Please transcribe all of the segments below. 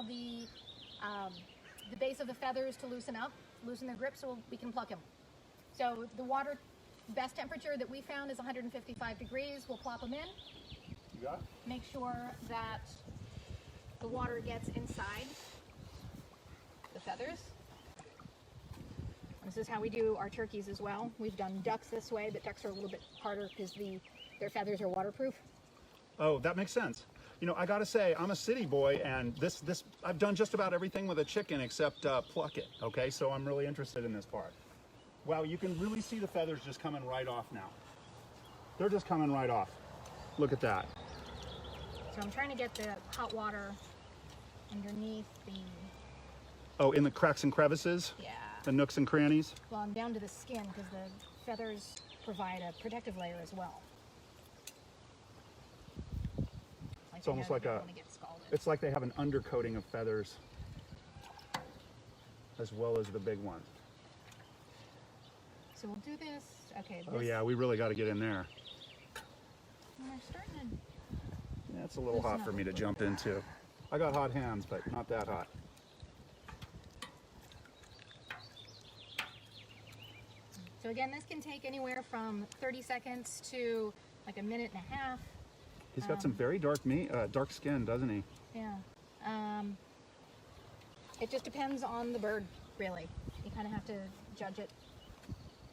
the base of the feathers to loosen their grip so we can pluck them. So the water, best temperature that we found is 155 degrees. We'll plop them in. You got it? Make sure that the water gets inside the feathers. This is how we do our turkeys as well. We've done ducks this way, but ducks are a little bit harder because their feathers are waterproof. Oh, that makes sense. You know, I gotta say, I'm a city boy, and I've done just about everything with a chicken except pluck it, okay? So I'm really interested in this part. Wow, you can really see the feathers just coming right off now. They're just coming right off. Look at that. So I'm trying to get the hot water underneath the... Oh, in the cracks and crevices? Yeah. The nooks and crannies? Well, and down to the skin, because the feathers provide a protective layer as well. It's almost like it's like they have an undercoating of feathers as well as the big one. So we'll do this. Okay. Oh yeah, we really got to get in there. We're starting to... Yeah, it's a little hot for me to jump into. I got hot hands, but not that hot. So again, this can take anywhere from 30 seconds to like a minute and a half. He's got some very dark skin, doesn't he? Yeah. It just depends on the bird, really. You kind of have to judge it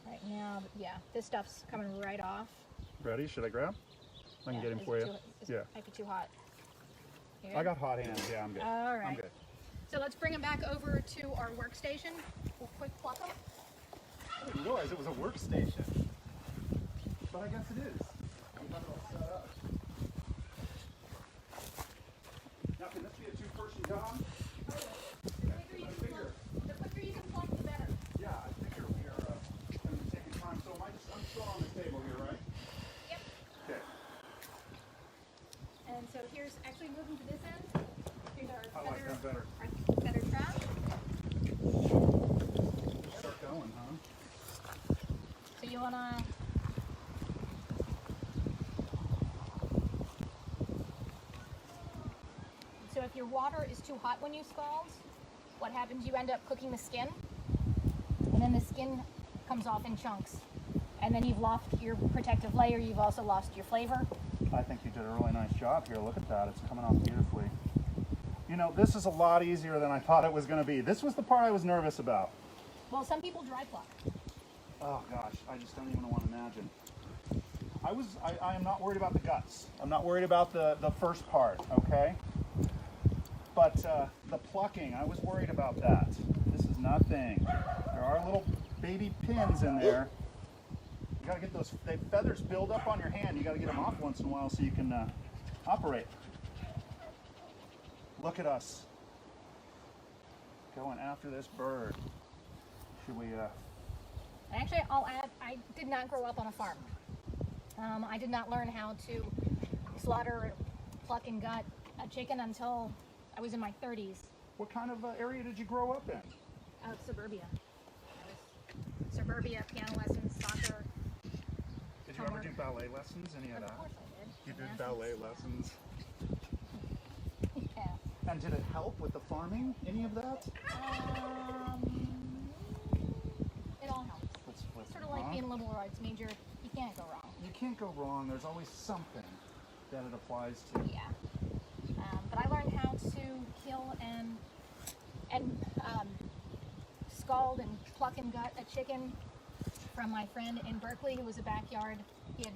right now. But yeah, this stuff's coming right off. Ready? Should I grab? I can get him for you. Yeah. Might be too hot. I got hot hands. Yeah, I'm good. All right. I'm good. So let's bring him back over to our workstation. We'll quick pluck him. I didn't realize it was a workstation. But I guess it is. I'm not all set up. Now, can this be a two-person job? The quicker you can pluck, the better. Yeah, I figure we are going to be taking time. So I'm still on the table here, right? Yep. Okay. And so here's actually moving to this end. Here's our like that better. Our feather trap. Start going, huh? So you wanna So if your water is too hot when you scald, what happens? You end up cooking the skin, and then the skin comes off in chunks. And then you've lost your protective layer, you've also lost your flavor. I think you did a really nice job here. Look at that, it's coming off beautifully. You know, this is a lot easier than I thought it was going to be. This was the part I was nervous about. Well, some people dry pluck. Oh gosh, I just don't even want to imagine. I am not worried about the guts. I'm not worried about the first part, okay? But the plucking, I was worried about that. This is nothing. There are little baby pins in there. You gotta get those feathers build up on your hand. You gotta get them off once in a while so you can operate. Look at us going after this bird. Should we? Actually, I'll add, I did not grow up on a farm. I did not learn how to slaughter, pluck, and gut a chicken until I was in my 30s. What kind of area did you grow up in? Suburbia. Suburbia, piano lessons, soccer. Did you ever do ballet lessons, any of that? Of course I did. You did ballet lessons? Yeah. And did it help with the farming, any of that? It all helps. It's sort of like being a liberal arts major. You can't go wrong. You can't go wrong. There's always something that it applies to. Yeah. But I learned how to kill and scald and pluck and gut a chicken from my friend in Berkeley, who was a backyard. He had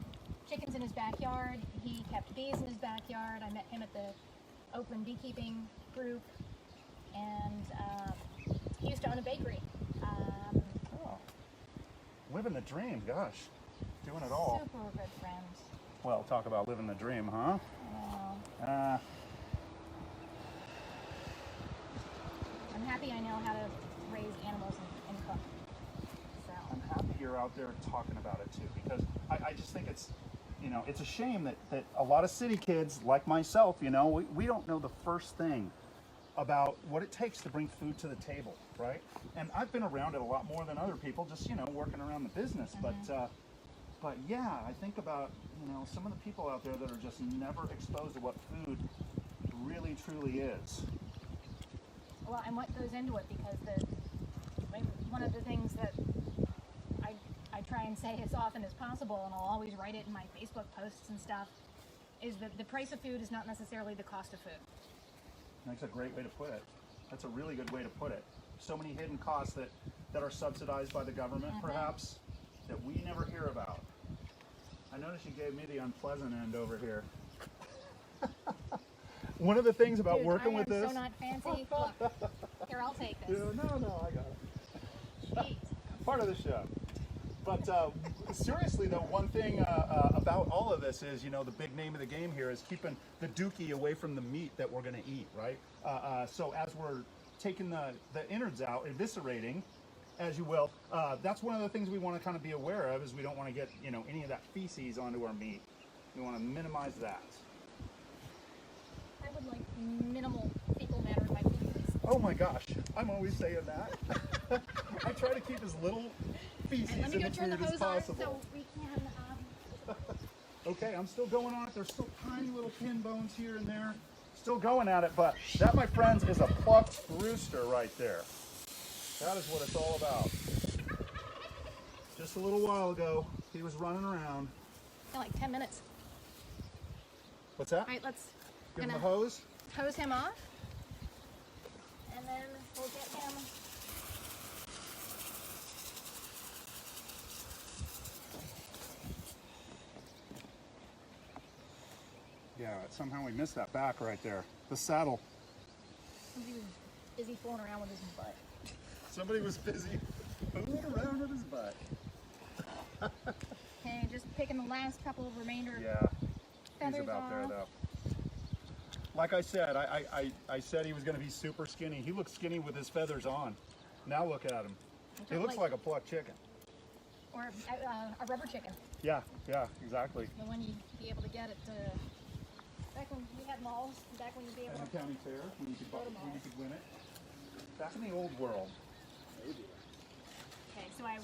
chickens in his backyard. He kept bees in his backyard. I met him at the Oakland beekeeping group, and he used to own a bakery. Living the dream, gosh. Doing it all. Super good friend. Well, talk about living the dream, huh? I'm happy I know how to raise animals and cook. So. I'm happy you're out there talking about it too, because I just think it's, you know, it's a shame that a lot of city kids like myself, you know, we don't know the first thing about what it takes to bring food to the table, right? And I've been around it a lot more than other people, just, you know, working around the business. But yeah, I think about, you know, some of the people out there that are just never exposed to what food really truly is. Well, and what goes into it, because one of the things that I try and say as often as possible, and I'll always write it in my Facebook posts and stuff, is that the price of food is not necessarily the cost of food. That's a great way to put it. That's a really good way to put it. So many hidden costs that are subsidized by the government, perhaps, that we never hear about. I noticed you gave me the unpleasant end over here. One of the things about working with this... so not fancy. Look, here, I'll take this. No, I got it. Jeez. Part of the show. But seriously, though, one thing about all of this is, the big name of the game here is keeping the dookie away from the meat that we're going to eat, right? So as we're taking the innards out, eviscerating, as you will, that's one of the things we want to kind of be aware of, is we don't want to get, any of that feces onto our meat. We want to minimize that. I would like minimal fecal matter in my food. Oh my gosh, I'm always saying that. I try to keep as little feces in the food as possible. So we can, Okay, I'm still going on it. There's still tiny little pin bones here and there. Still going at it, but that, my friends, is a plucked rooster right there. That is what it's all about. Just a little while ago, he was running around. in like 10 minutes. What's that? All right, let's Give him a hose. hose him off, and then we'll get him. Yeah, somehow we missed that back right there. The saddle. He was busy fooling around with his butt. Somebody was busy fooling around with his butt. Okay, just picking the last couple of remainder Yeah, he's feathers about off. there though. Like I said, I said he was going to be super skinny. He looks skinny with his feathers on. Now look at him. He looks like a plucked chicken. Or a rubber chicken. Yeah, exactly. The one you'd be able to get at back when we had malls, back when you'd be able At to. the county fair, when you could win it. Back in the old world. Maybe. Okay, so I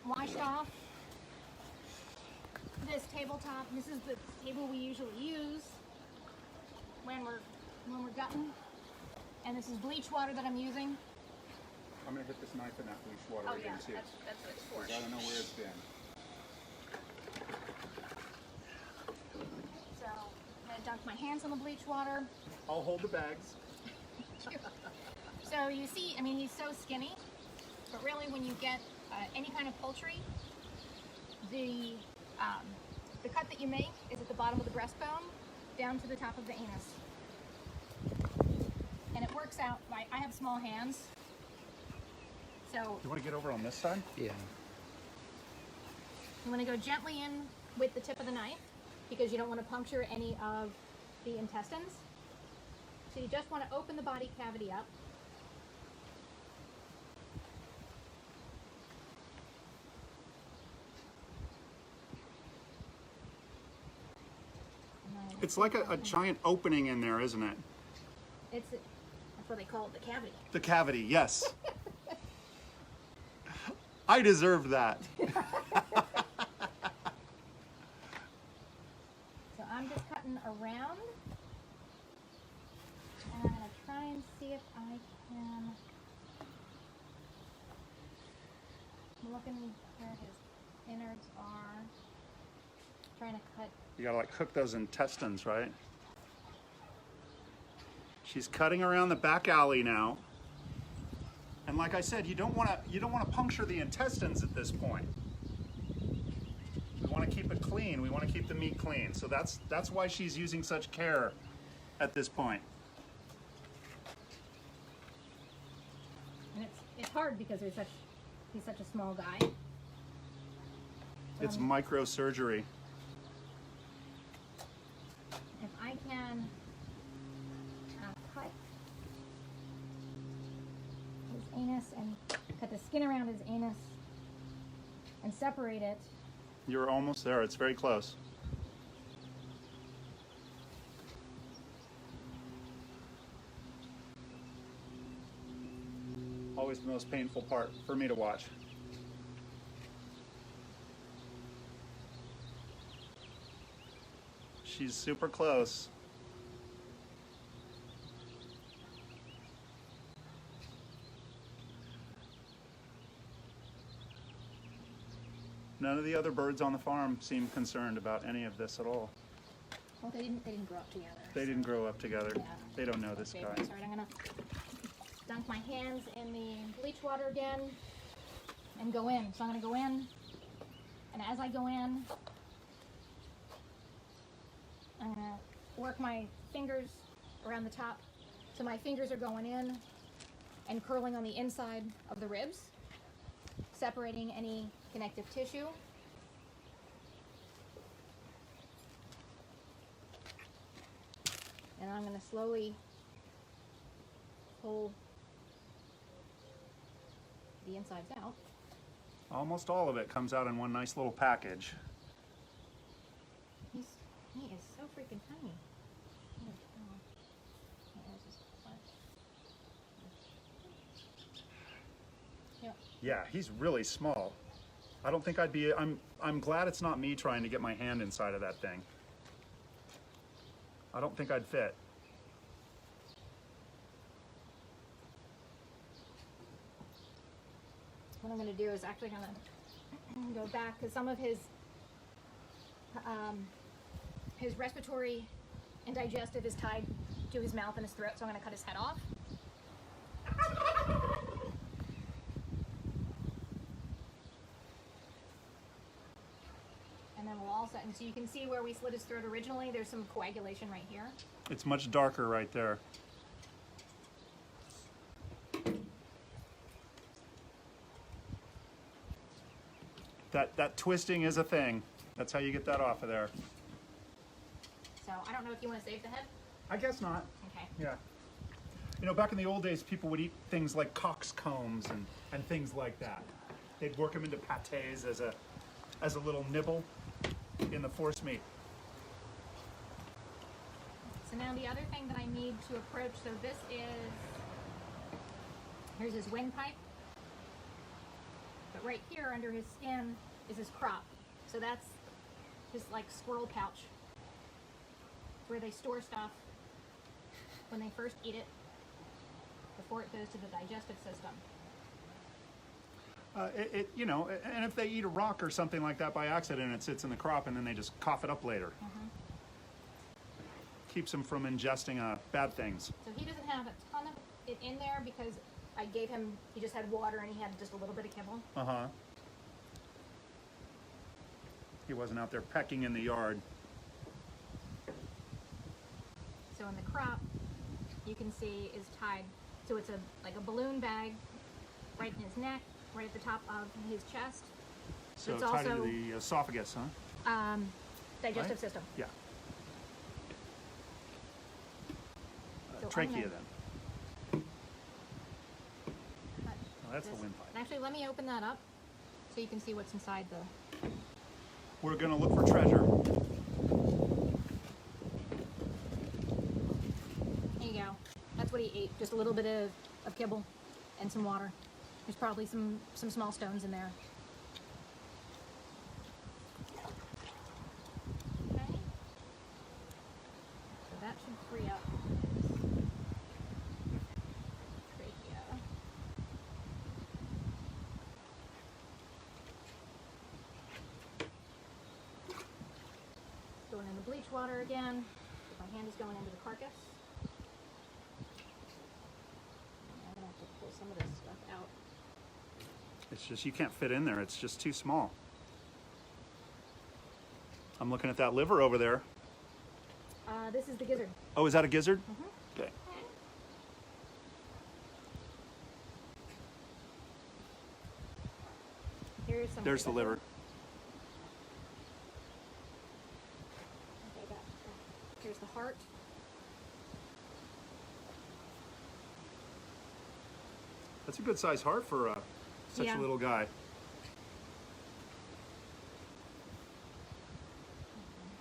washed off this tabletop. This is the table we usually use when we're gutting. And this is bleach water that I'm using. I'm going to hit this knife in that bleach water Oh again yeah, too. that's what it's for. 'Cause I don't know where it's been. So I'm gonna dunk my hands in the bleach water. I'll hold the bags. So you see, I mean, he's so skinny, but really when you get any kind of poultry, the cut that you make is at the bottom of the breastbone down to the top of the anus. And it works out, I have small hands, so Do you want to get over on this side? Yeah. you want to go gently in with the tip of the knife because you don't want to puncture any of the intestines. So you just want to open the body cavity up. It's like a giant opening in there, isn't it? That's what they call it, the cavity. The cavity, yes. I deserve that. So I'm just cutting around, and I'm going to try and see if I can, I'm looking where his innards are, trying to cut. You gotta like cook those intestines, right? She's cutting around the back alley now. And like I said, you don't want to puncture the intestines at this point. We want to keep it clean. We want to keep the meat clean. So that's why she's using such care at this point. And it's hard because he's such a small guy. It's microsurgery. If I can cut his anus and cut the skin around his anus and separate it. You're almost there. It's very close. Always the most painful part for me to watch. She's super close. None of the other birds on the farm seem concerned about any of this at all. Well, they didn't grow up together. They didn't grow up together. Yeah. They don't know this guy. All right, I'm gonna dunk my hands in the bleach water again and go in. So I'm gonna go in, and as I go in, I'm gonna work my fingers around the top. So my fingers are going in and curling on the inside of the ribs, separating any connective tissue. And I'm going to slowly pull the insides out. Almost all of it comes out in one nice little package. He is so freaking tiny. Yeah, he's really small. I don't think I'd be, I'm glad it's not me trying to get my hand inside of that thing. I don't think I'd fit. What I'm going to do is actually going to go back because some of his respiratory and digestive is tied to his mouth and his throat, so I'm going to cut his head off. And then we'll also, and so you can see where we slit his throat originally, there's some coagulation right here. It's much darker right there. That twisting is a thing. That's how you get that off of there. So I don't know if you want to save the head? I guess not. Okay. Yeah. You know, back in the old days, people would eat things like coxcombs and things like that. They'd work them into pâtés as a little nibble in the force meat. So now the other thing that I need to approach, so this is, here's his windpipe. But right here under his skin is his crop. So that's his like squirrel pouch where they store stuff when they first eat it before it goes to the digestive system. You know, and if they eat a rock or something like that by accident, it sits in the crop and then they just cough it up later. Keeps them from ingesting bad things. So he doesn't have a ton of it in there because I gave him, he just had water and he had just a little bit of kibble. He wasn't out there pecking in the yard. So in the crop, you can see is tied, so it's like a balloon bag right in his neck, right at the top of his chest. So it's tied also, into the esophagus, huh? Digestive Right? system. Yeah. So Trachea I'm then. cut Oh, that's the this. windpipe. And actually, let me open that up so you can see what's inside the. We're going to look for treasure. There you go. That's what he ate. Just a little bit of kibble and some water. There's probably some small stones in there. Okay. So that should free up his trachea. Going in the bleach water again. My hand is going into the carcass. I'm gonna have to pull some of this stuff out. It's just, you can't fit in there. It's just too small. I'm looking at that liver over there. This is the gizzard. Oh, is that a gizzard? Okay. There's the liver. Okay, here's the heart. That's a good size heart for such a little guy.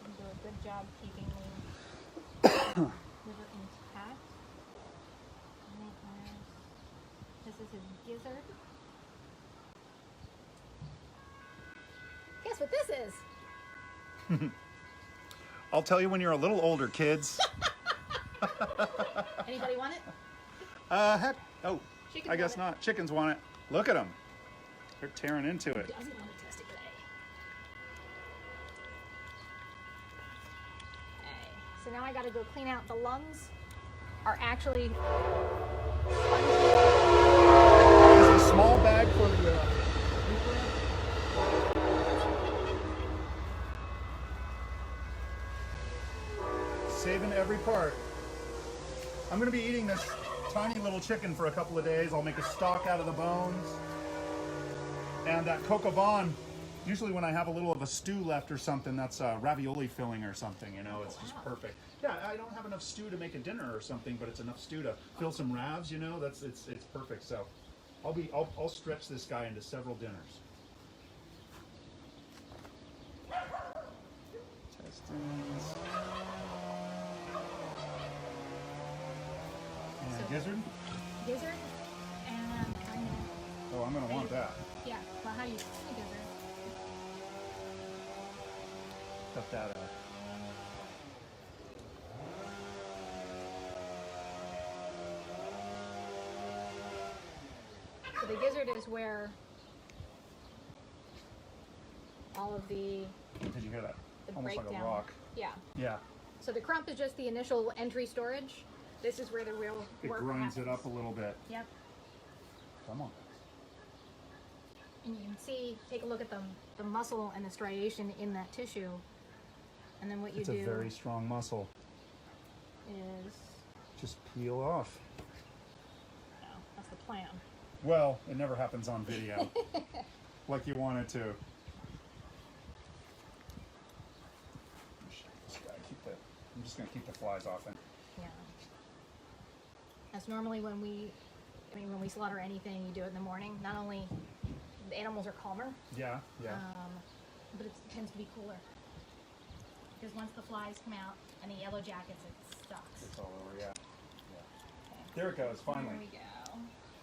You do a good job keeping the liver intact. This is his gizzard. Guess what this is? I'll tell you when you're a little older, kids. Anybody want it? Heck, oh, Chickens I guess want not. Chickens want it. Look at them. They're tearing into it. Doesn't want to test it today. now I gotta go clean out the lungs. Are actually Is a small bag for the saving every part. I'm going to be eating this tiny little chicken for a couple of days. I'll make a stock out of the bones. And that coq au vin, usually when I have a little of a stew left or something, that's ravioli filling or something, you know, it's just perfect. Yeah, I don't have enough stew to make a dinner or something, but it's enough stew to fill some ravs, you know, it's perfect. So I'll stretch this guy into several dinners. Intestines. And gizzard? gizzard and onion. Oh, I'm gonna want that. Yeah, well, how do you clean a gizzard? Cut that out. So the gizzard is where all of the Did you hear that? Almost breakdown. like a rock. Yeah. Yeah. So the crump is just the initial entry storage. This is where the real It work grinds happens. it up a little bit. Yep. Come on. And you can see, take a look at the muscle and the striation in that tissue. And then what you It's do a very strong muscle. is, Just peel off. no, that's the plan. Well, it never happens on video. Like you want it to. I'm just going to keep the flies off. Yeah. That's normally when we slaughter anything, you do it in the morning. Not only the animals are calmer, Yeah, yeah. but it tends to be cooler. Because once the flies come out and the yellow jackets, it sucks. It's all over, yeah. Okay. There it goes, finally. There we go.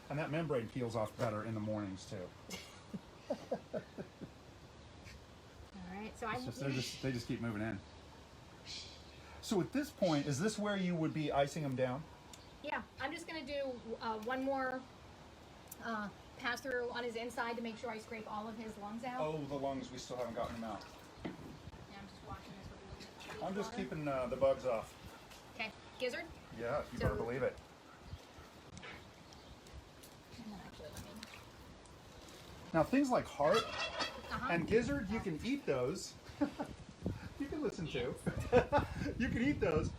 And that membrane peels off better in the mornings too. All right, so They just keep moving in. So at this point, is this where you would be icing them down? yeah, I'm just gonna do one more pass through on his inside to make sure I scrape all of his lungs out. Oh, the lungs, we still haven't gotten them out. Yeah, I'm just watching this with the I'm just water. keeping the bugs off. Okay, gizzard. Yeah, you So- better believe it. And then actually let me. Now things like heart Uh-huh. and gizzard, you can eat those. You can listen to. You can eat those.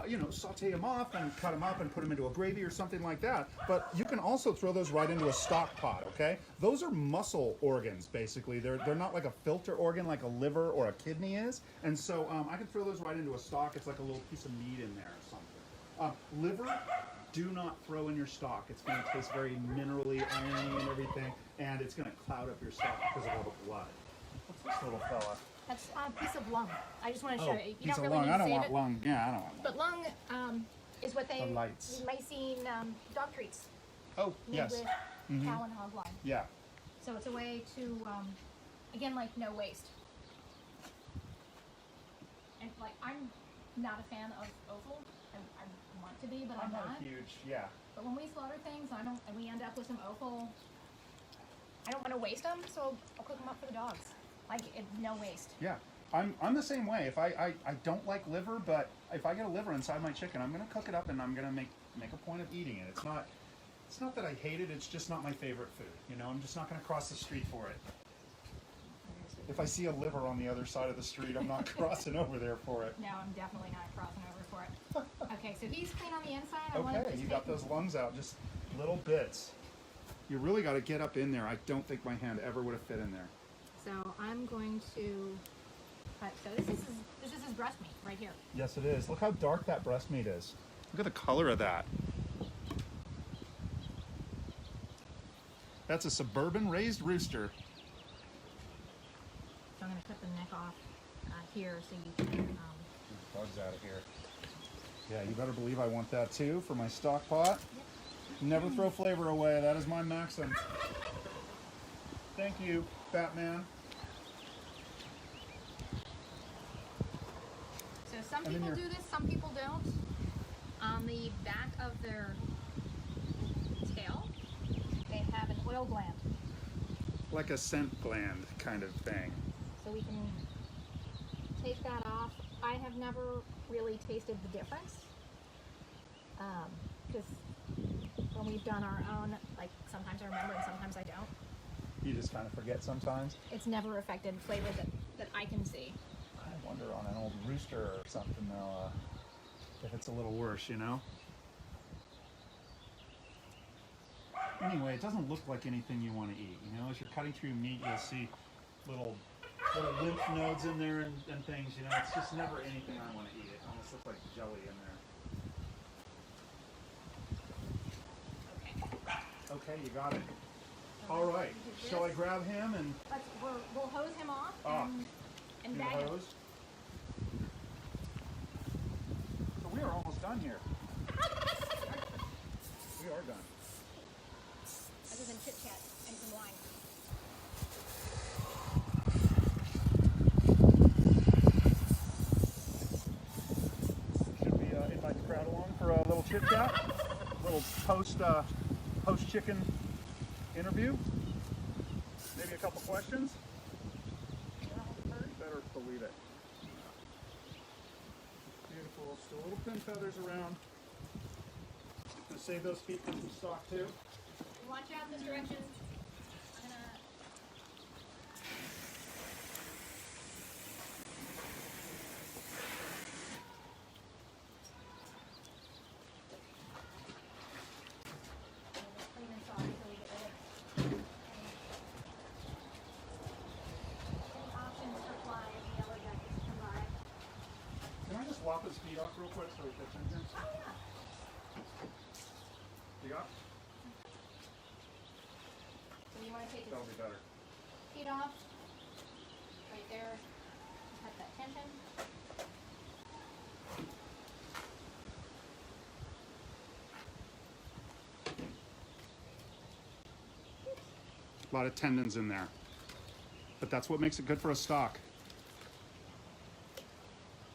You know, saute them off and cut them up and put them into a gravy or something like that. But you can also throw those right into a stock pot. Okay, those are muscle organs basically. They're not like a filter organ like a liver or a kidney is. And so I can throw those right into a stock. It's like a little piece of meat in there or something. Liver, do not throw in your stock. It's going to taste very minerally, irony, and everything, and it's going to cloud up your stock because of all the blood. What's this little fella? That's a piece of lung. I just want to show you. You piece don't of really lung. need I to don't save want it. lung. Yeah, I don't want lung. But lung is what The lights. you may see in dog treats Oh, made yes. with cow and hog lung. Yeah. So it's a way to, again, like no waste. And like I'm not a fan of offal. I want to be, but I'm not. a huge, yeah. But when we slaughter things, and we end up with some offal, I don't want to waste them, so I'll cook them up for the dogs. Like no waste. Yeah. I'm the same way. If I don't like liver, but if I get a liver inside my chicken, I'm gonna cook it up and I'm gonna make a point of eating it. It's not that I hate it, it's just not my favorite food. You know, I'm just not gonna cross the street for it. If I see a liver on the other side of the street, I'm not crossing over there for it. No, I'm definitely not crossing over for it. Okay, so he's clean on the inside. I want to Okay, just you got take- those lungs out, just little bits. You really got to get up in there. I don't think my hand ever would have fit in there. So I'm going to cut. So this is his breast meat right here. Yes, it is. Look how dark that breast meat is. Look at the color of that. That's a suburban raised rooster. So I'm going to cut the neck off here so you can. Bugs out of here. Yeah, you better believe I want that too for my stock pot. Never throw flavor away. That is my maxim. Thank you, Batman. So some And then people you're- do this, some people don't. On the back of their tail, they have an oil gland. Like a scent gland kind of thing. So we can take that off. I have never really tasted the difference. Because when we've done our own, like sometimes I remember and sometimes I don't. You just kind of forget sometimes. It's never affected flavor that I can see. I wonder on an old rooster or something though, if it's a little worse, you know? Anyway, it doesn't look like anything you want to eat. You know, as you're cutting through meat, you'll see little lymph nodes in there and things. You know, it's just never anything I want to eat. It almost looks like jelly in there. Okay, you got it. All right. Shall I grab him and We'll hose him off and do the bag him. hose? So we are almost done here. We are done. Other than chit chat and some wine. Should we invite the crowd along for a little chit chat? A little post chicken interview? Maybe a couple questions? Better believe it. Beautiful. Still little pin feathers around. Gonna save those feet for some stock too. Watch out this direction. I'm gonna clean and soft until we get rid of any options for fly if the yellow jackets come by. Can I just lop his feet off real quick so he fits in here? Oh yeah. You got? So you want to take his That'll be better. feet off. Right there. Cut that tension. A lot of tendons in there. But that's what makes it good for a stock.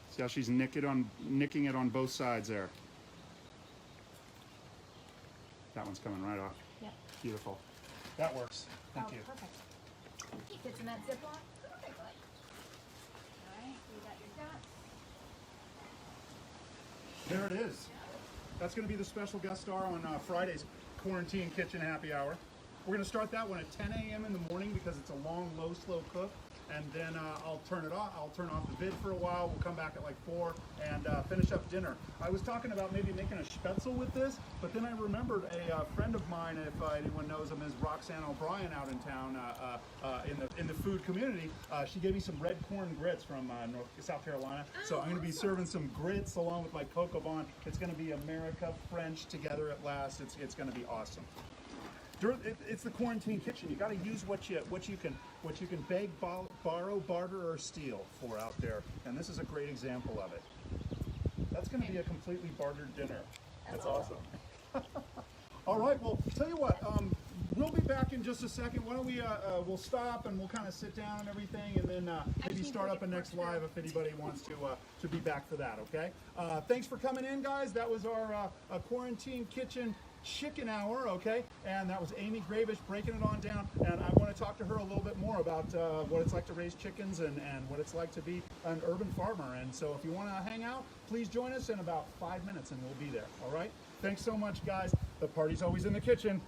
See how she's nicking it on both sides there. That one's coming right off. Yep. Beautiful. That works. Thank you. Perfect. He fits in that Ziploc perfectly. Alright, so you got your guts. There it is. That's going to be the special guest star on Friday's Quarantine Qitchen Happy Hour. We're going to start that one at 10 a.m. in the morning because it's a long, low, slow cook. And then I'll turn it off. I'll turn off the vid for a while. We'll come back at like 4 and finish up dinner. I was talking about maybe making a spätzle with this, but then I remembered a friend of mine, if anyone knows him, is Roxanne O'Brien out in town in the food community. She gave me some red corn grits from South Carolina. So I'm going to be serving some grits along with my cocoa bun. It's going to be America French together at last. It's going to be awesome. It's the quarantine kitchen. You got to use what you can beg, borrow, barter, or steal for out there. And this is a great example of it. That's going to be a completely bartered dinner. That's awesome. All right. Well, tell you what. We'll be back in just a second. Why don't we? We'll stop and we'll kind of sit down and everything, and then maybe start up a next live if anybody wants to be back for that. Okay. Thanks for coming in, guys. That was our Quarantine Qitchen Chicken Hour, okay? And that was Amy Grabish breaking it on down. And I want to talk to her a little bit more about what it's like to raise chickens and what it's like to be an urban farmer. And so if you want to hang out, please join us in about 5 minutes and we'll be there, all right? Thanks so much, guys. The party's always in the kitchen.